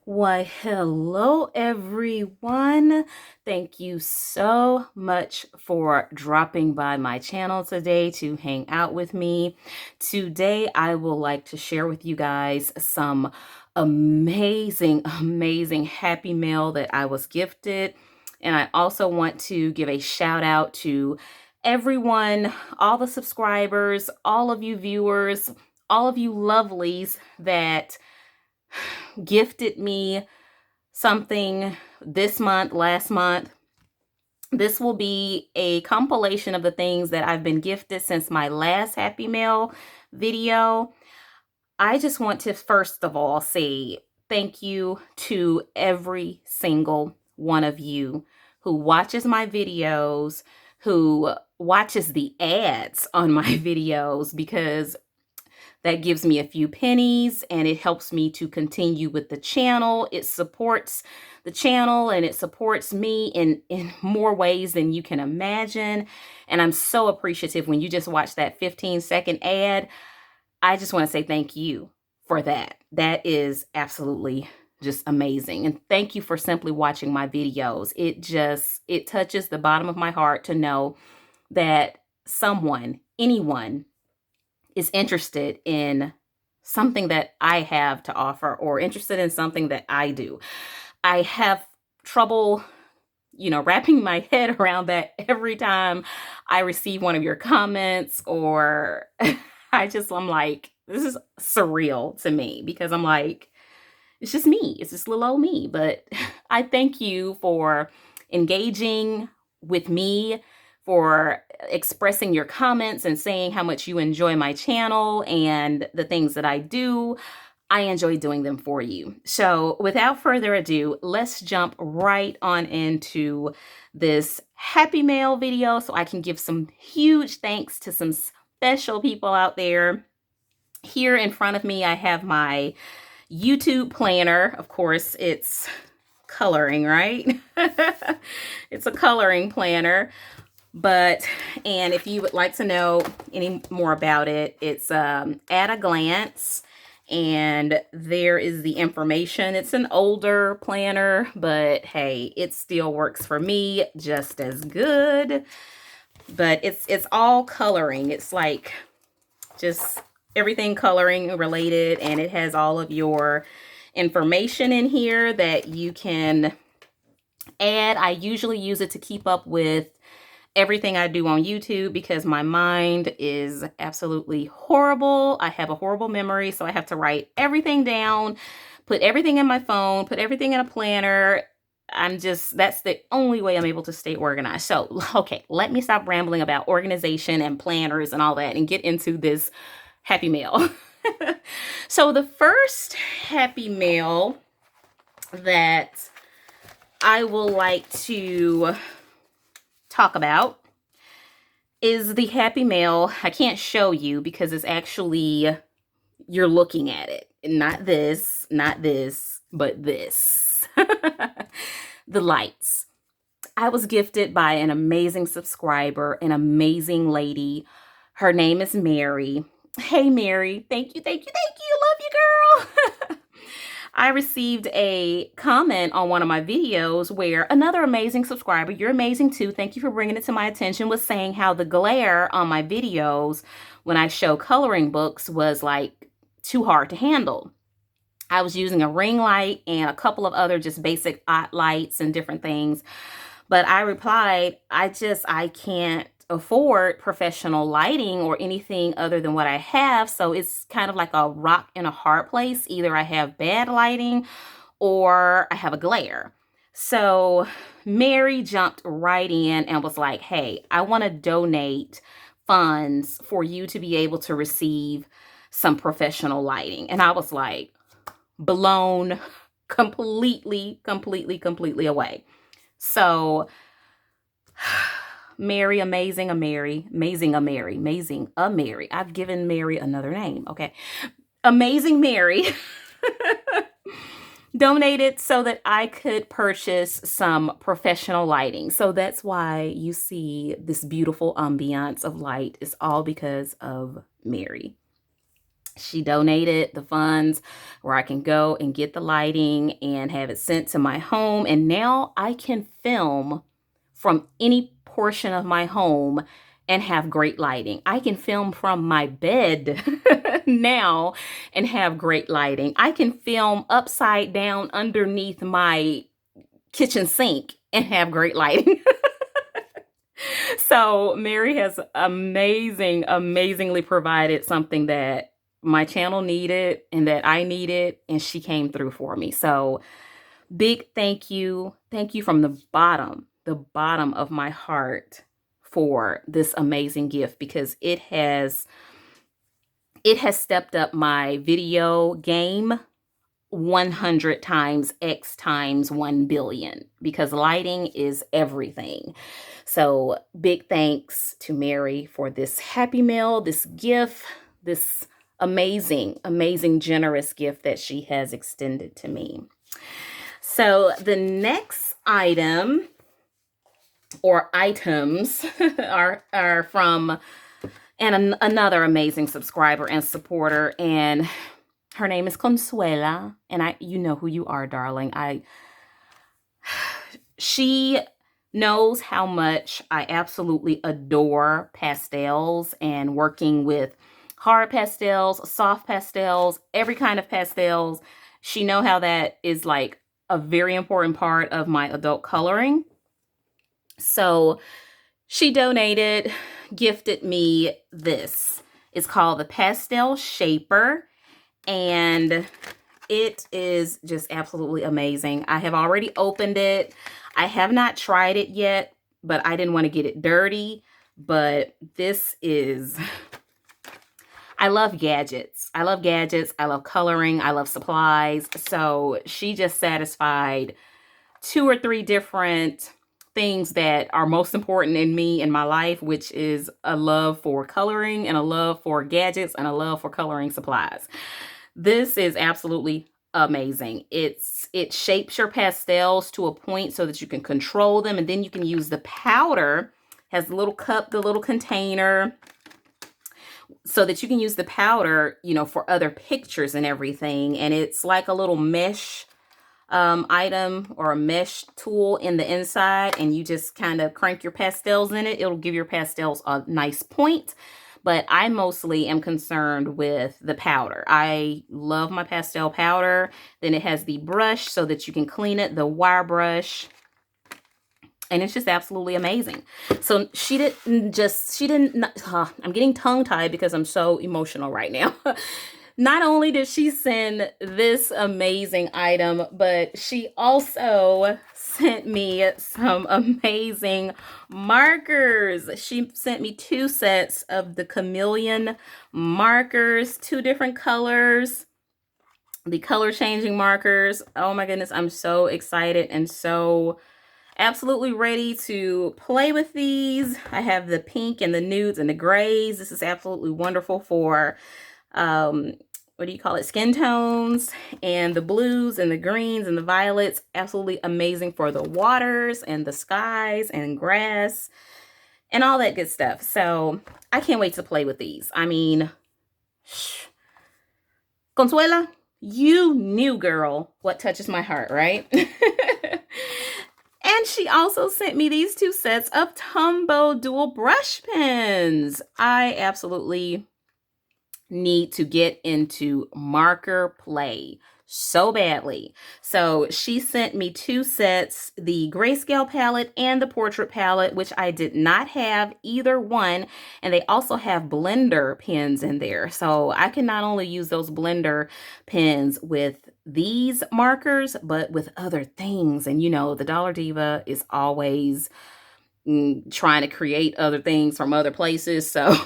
Why, hello everyone. Thank you so much for dropping by my channel today to hang out with me. Today, I would like to share with you guys some amazing happy mail that I was gifted. And I also want to give a shout out to everyone, all the subscribers, all of you viewers, all of you lovelies that gifted me something this month, last month. This will be a compilation of the things that I've been gifted since my last Happy Mail video. I just want to first of all say thank you to every single one of you who watches my videos, who watches the ads on my videos, because that gives me a few pennies and it helps me to continue with the channel. It supports the channel and it supports me in more ways than you can imagine. And I'm so appreciative when you just watch that 15-second ad. I just want to say thank you for that. That is absolutely just amazing. And thank you for simply watching my videos. It touches the bottom of my heart to know that someone, anyone, is interested in something that I have to offer or interested in something that I do. I have trouble, wrapping my head around that every time I receive one of your comments, or I'm like, this is surreal to me because I'm like, it's just me. It's just little old me. But I thank you for engaging with me, for expressing your comments and saying how much you enjoy my channel and the things that I do. I enjoy doing them for you. So without further ado, let's jump right on into this Happy Mail video so I can give some huge thanks to some special people out there. Here in front of me, I have my YouTube planner. Of course, it's coloring, right? It's a coloring planner. And if you would like to know any more about it, it's at a glance. And there is the information. It's an older planner, but hey, it still works for me just as good. But it's all coloring. It's like just everything coloring related, and it has all of your information in here that you can add. I usually use it to keep up with everything I do on YouTube because my mind is absolutely horrible. I have a horrible memory, so I have to write everything down, put everything in my phone, put everything in a planner. That's the only way I'm able to stay organized. So, okay, let me stop rambling about organization and planners and all that and get into this Happy Mail. So the first Happy Mail that I will like to talk about is the Happy Mail. I can't show you because it's actually, you're looking at it. Not this, but this. The lights. I was gifted by an amazing subscriber, an amazing lady. Her name is Mary. Hey, Mary. Thank you. Love you, girl. I received a comment on one of my videos where another amazing subscriber, you're amazing too, thank you for bringing it to my attention, was saying how the glare on my videos when I show coloring books was like too hard to handle. I was using a ring light and a couple of other just basic lights and different things. But I replied, I can't afford professional lighting or anything other than what I have. So it's kind of like a rock and a hard place. Either I have bad lighting or I have a glare. So Mary jumped right in and was like, hey, I want to donate funds for you to be able to receive some professional lighting. And I was like, blown completely away. So Mary, amazing a Mary. I've given Mary another name. Okay. Amazing Mary donated so that I could purchase some professional lighting. So that's why you see this beautiful ambiance of light is all because of Mary. She donated the funds where I can go and get the lighting and have it sent to my home. And now I can film from any portion of my home and have great lighting. I can film from my bed now and have great lighting. I can film upside down underneath my kitchen sink and have great lighting. So Mary has amazingly provided something that my channel needed and that I needed, and she came through for me. So big thank you. Thank you from the bottom of my heart for this amazing gift, because it has stepped up my video game 100 times X times 1 billion, because lighting is everything. So big thanks to Mary for this happy mail, this gift, this amazing, generous gift that she has extended to me. So the next item or items are from another amazing subscriber and supporter, and her name is Consuela, and you know who you are, darling. She knows how much I absolutely adore pastels and working with hard pastels, soft pastels, every kind of pastels. She knows how that is like a very important part of my adult coloring. So she gifted me this. It's called the Pastel Shaper, and it is just absolutely amazing. I have already opened it. I have not tried it yet, but I didn't want to get it dirty. But this is, I love gadgets. I love gadgets. I love coloring. I love supplies. So she just satisfied 2 or 3 different things that are most important in me in my life, which is a love for coloring and a love for gadgets and a love for coloring supplies. This is absolutely amazing. It shapes your pastels to a point so that you can control them, and then you can use the powder. Has the little cup, the little container, so that you can use the powder, for other pictures and everything. And it's like a little mesh item or a mesh tool in the inside, and you just kind of crank your pastels in it. It'll give your pastels a nice point. But I mostly am concerned with the powder. I love my pastel powder. Then it has the brush so that you can clean it, the wire brush. And it's just absolutely amazing. So I'm getting tongue-tied because I'm so emotional right now. Not only did she send this amazing item, but she also sent me some amazing markers. She sent me 2 sets of the chameleon markers, 2 different colors, the color changing markers. Oh my goodness, I'm so excited and so absolutely ready to play with these. I have the pink and the nudes and the grays. This is absolutely wonderful for what do you call it, skin tones, and the blues and the greens and the violets. Absolutely amazing for the waters and the skies and grass and all that good stuff. So I can't wait to play with these. I mean, Consuela, you knew, girl, what touches my heart, right? And she also sent me these 2 sets of Tombow dual brush pens. I absolutely need to get into marker play so badly. So she sent me 2 sets, the grayscale palette and the portrait palette, which I did not have either one. And they also have blender pens in there. So I can not only use those blender pens with these markers, but with other things. And the Dollar Diva is always trying to create other things from other places. So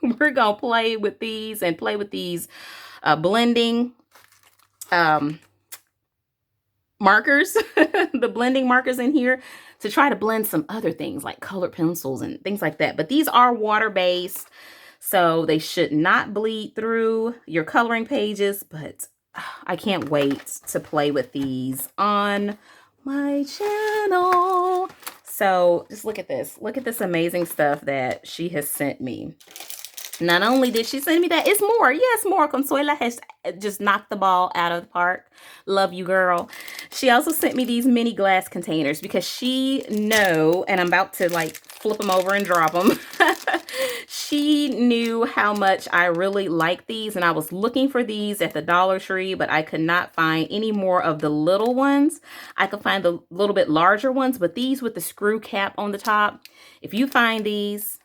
we're going to play with these and play with these blending markers, the blending markers in here, to try to blend some other things like colored pencils and things like that. But these are water-based, so they should not bleed through your coloring pages. But I can't wait to play with these on my channel. So just look at this. Look at this amazing stuff that she has sent me. Not only did she send me that, it's more. Yes, more. Consuela has just knocked the ball out of the park. Love you, girl. She also sent me these mini glass containers because she know, and I'm about to like flip them over and drop them. She knew how much I really like these, and I was looking for these at the Dollar Tree, but I could not find any more of the little ones. I could find the little bit larger ones, but these with the screw cap on the top. If you find these,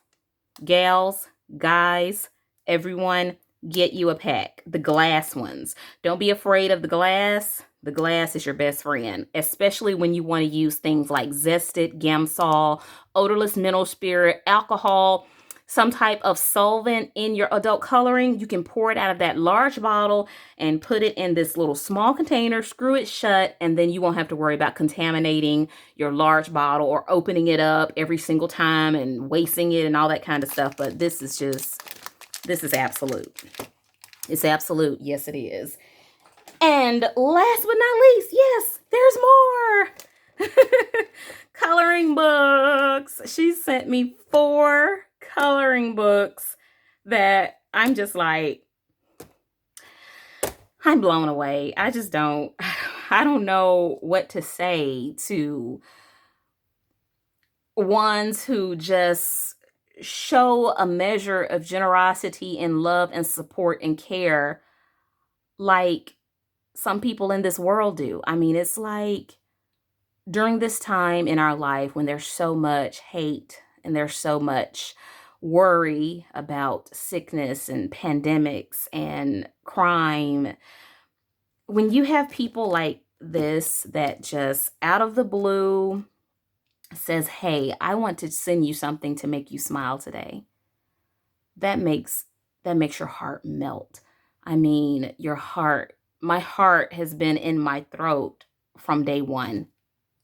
gals, guys, everyone, get you a pack. The glass ones. Don't be afraid of the glass. The glass is your best friend, especially when you want to use things like Zested, Gamsol, odorless mineral spirit, alcohol, some type of solvent in your adult coloring. You can pour it out of that large bottle and put it in this little small container, screw it shut, and then you won't have to worry about contaminating your large bottle or opening it up every single time and wasting it and all that kind of stuff. But this is absolute. It's absolute. Yes, it is. And last but not least, yes, there's more. Coloring books. She sent me 4 coloring books that I'm just like, I'm blown away. I don't know what to say to ones who just show a measure of generosity and love and support and care like some people in this world do. I mean, it's like during this time in our life when there's so much hate and there's so much worry about sickness and pandemics and crime, when you have people like this that just out of the blue says, hey, I want to send you something to make you smile today, that makes your heart melt. I mean, my heart has been in my throat from day one.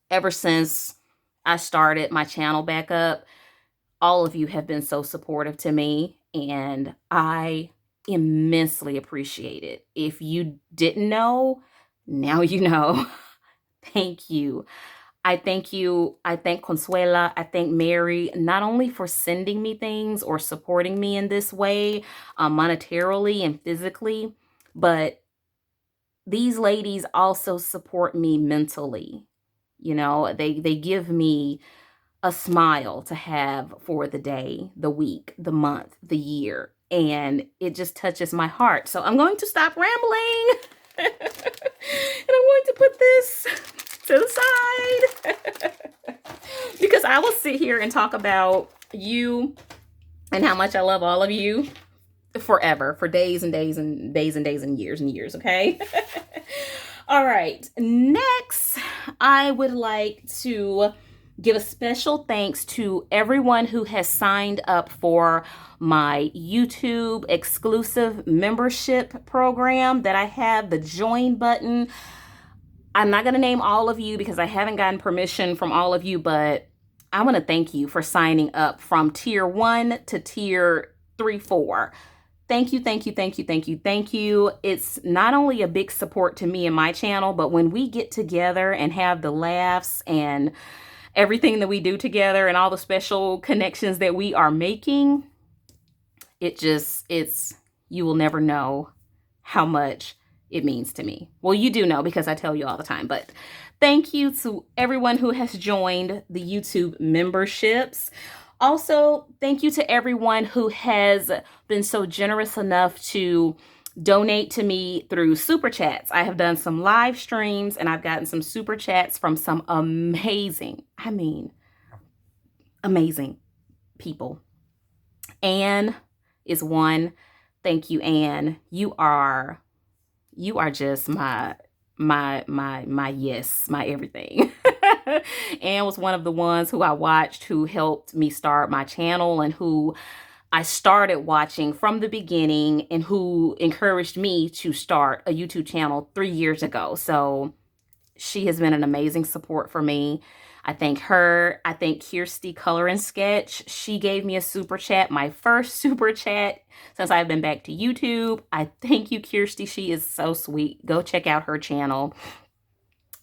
Ever since I started my channel back up, all of you have been so supportive to me, and I immensely appreciate it. If you didn't know, now you know. Thank you. I thank you. I thank Consuela. I thank Mary, not only for sending me things or supporting me in this way, monetarily and physically, but these ladies also support me mentally. You know, they give me a smile to have for the day, the week, the month, the year, and it just touches my heart. So I'm going to stop rambling and I'm going to put this to the side because I will sit here and talk about you and how much I love all of you forever, for days and days and days and days and years, okay? All right, next, I would like to give a special thanks to everyone who has signed up for my YouTube exclusive membership program that I have, the join button. I'm not going to name all of you because I haven't gotten permission from all of you, but I want to thank you for signing up from tier 1 to tier 3, 4. Thank you, thank you, thank you, thank you, thank you. It's not only a big support to me and my channel, but when we get together and have the laughs and everything that we do together and all the special connections that we are making, you will never know how much it means to me. Well, you do know because I tell you all the time, but thank you to everyone who has joined the YouTube memberships. Also, thank you to everyone who has been so generous enough to donate to me through super chats. I have done some live streams and I've gotten some super chats from some amazing people. Anne is one. Thank you, Anne. You are just my yes, my everything. Anne was one of the ones who I watched, who helped me start my channel and who I started watching from the beginning and who encouraged me to start a YouTube channel 3 years ago. So she has been an amazing support for me. I thank her. I thank Kirsty Color and Sketch. She gave me a super chat, my first super chat since I've been back to YouTube. I thank you, Kirsty. She is so sweet. Go check out her channel.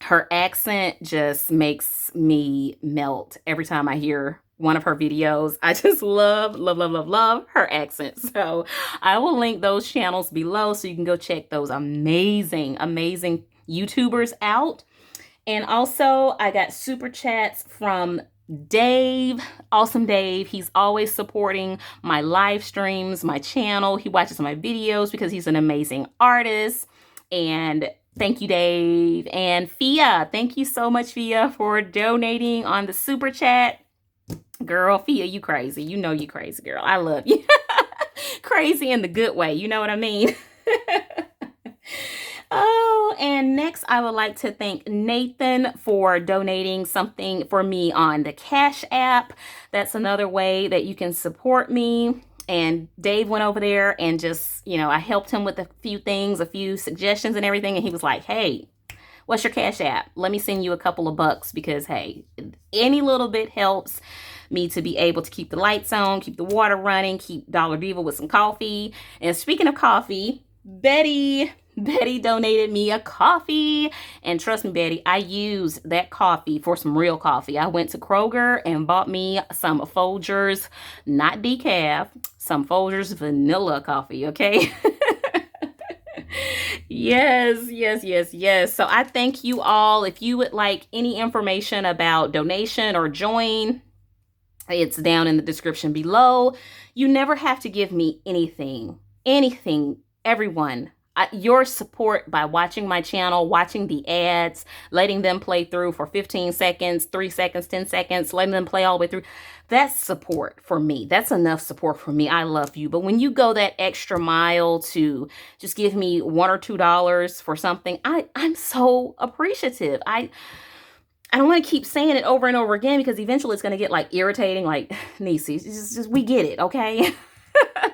Her accent just makes me melt every time I hear one of her videos. I just love her accent. So I will link those channels below so you can go check those amazing YouTubers out. And also I got super chats from Dave, awesome Dave. He's always supporting my live streams, my channel. He watches my videos because he's an amazing artist. And thank you, Dave. And Fia, thank you so much, Fia, for donating on the super chat. Girl, Fia, you crazy. You know you crazy, girl. I love you. Crazy in the good way. You know what I mean? Oh, and next I would like to thank Nathan for donating something for me on the Cash App. That's another way that you can support me. And Dave went over there and just, I helped him with a few things, a few suggestions and everything. And he was like, hey, what's your Cash App? Let me send you a couple of bucks because, hey, any little bit helps me to be able to keep the lights on, keep the water running, keep Dollar Diva with some coffee. And speaking of coffee, Betty donated me a coffee. And trust me, Betty, I used that coffee for some real coffee. I went to Kroger and bought me some Folgers, not decaf, some Folgers vanilla coffee, okay? Yes. So I thank you all. If you would like any information about donation or join, it's down in the description below. You never have to give me anything, everyone. Your support by watching my channel, watching the ads, letting them play through for 15 seconds, 3 seconds, 10 seconds, letting them play all the way through. That's support for me. That's enough support for me. I love you. But when you go that extra mile to just give me $1 or $2 for something, I'm so appreciative. I don't want to keep saying it over and over again because eventually it's going to get like irritating, like, Niecy, just we get it, okay?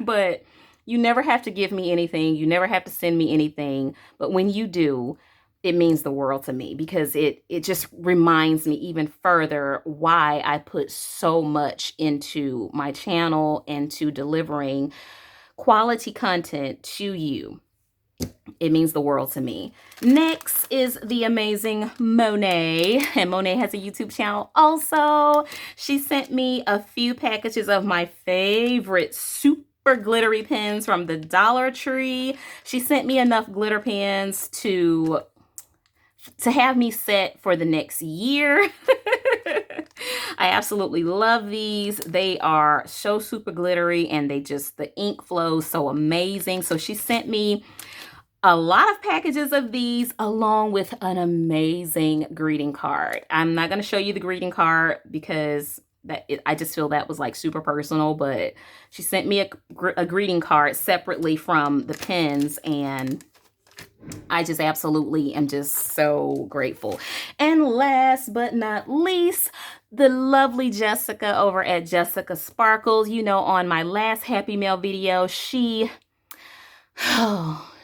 But you never have to give me anything. You never have to send me anything. But when you do, it means the world to me because it just reminds me even further why I put so much into my channel and to delivering quality content to you. It means the world to me. Next is the amazing Monet. And Monet has a YouTube channel also. She sent me a few packages of my favorite super glittery pens from the Dollar Tree. She sent me enough glitter pens to have me set for the next year. I absolutely love these. They are so super glittery and the ink flows so amazing. So she sent me a lot of packages of these along with an amazing greeting card. I'm not going to show you the greeting card because I just feel that was like super personal, but she sent me a greeting card separately from the pens, and I just absolutely am just so grateful. And last but not least, the lovely Jessica over at Jessica Sparkles. On my last Happy Mail video, she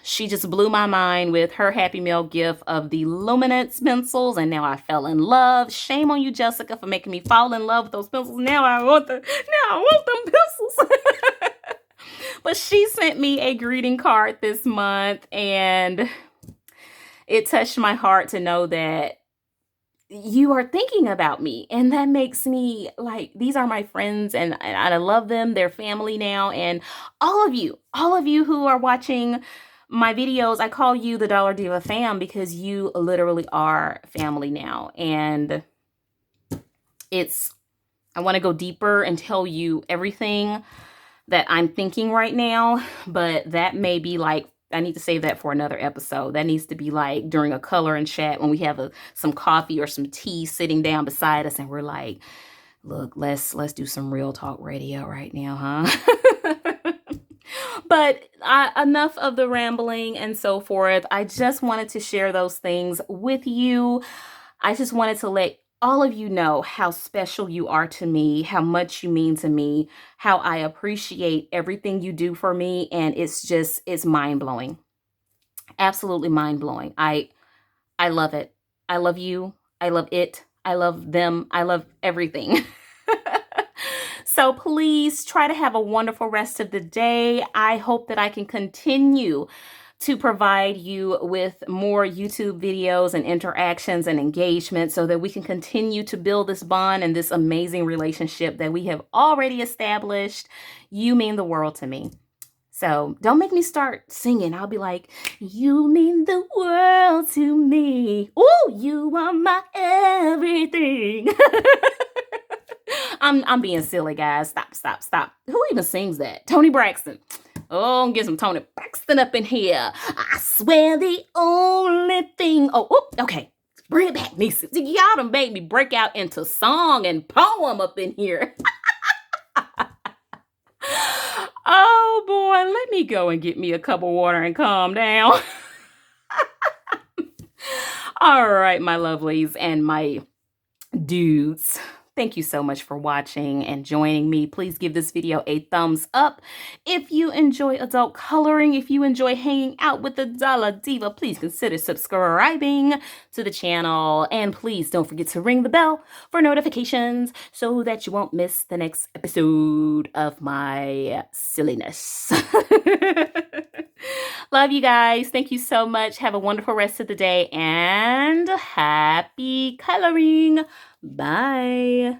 just blew my mind with her Happy Mail gift of the Luminance pencils, and now I fell in love. Shame on you, Jessica, for making me fall in love with those pencils. Now I want them pencils. But she sent me a greeting card this month, and it touched my heart to know that you are thinking about me. And that makes me like, these are my friends, and I love them. They're family now. And all of you who are watching my videos, I call you the Dollar Diva fam because you literally are family now. And I want to go deeper and tell you everything that I'm thinking right now, but that may be like, I need to save that for another episode. That needs to be like during a color and chat when we have some coffee or some tea sitting down beside us and we're like, look, let's do some real talk radio right now, huh? But enough of the rambling and so forth. I just wanted to share those things with you. I just wanted to let all of you know how special you are to me, how much you mean to me, how I appreciate everything you do for me. And it's mind-blowing. Absolutely mind-blowing. I love it. I love you. I love it. I love them. I love everything. So please try to have a wonderful rest of the day. I hope that I can continue to provide you with more YouTube videos and interactions and engagement so that we can continue to build this bond and this amazing relationship that we have already established. You mean the world to me. So don't make me start singing. I'll be like, you mean the world to me. Ooh, you are my everything. I'm being silly, guys. Stop. Who even sings that? Tony Braxton. Oh, get some Tony Braxton up in here. I swear the only thing. Okay. Bring it back, nieces. Y'all done made me break out into song and poem up in here. Oh boy, let me go and get me a cup of water and calm down. All right, my lovelies and my dudes. Thank you so much for watching and joining me. Please give this video a thumbs up. If you enjoy adult coloring, if you enjoy hanging out with the Dollar Diva, please consider subscribing to the channel. And please don't forget to ring the bell for notifications so that you won't miss the next episode of my silliness. Love you guys. Thank you so much. Have a wonderful rest of the day and happy coloring. Bye.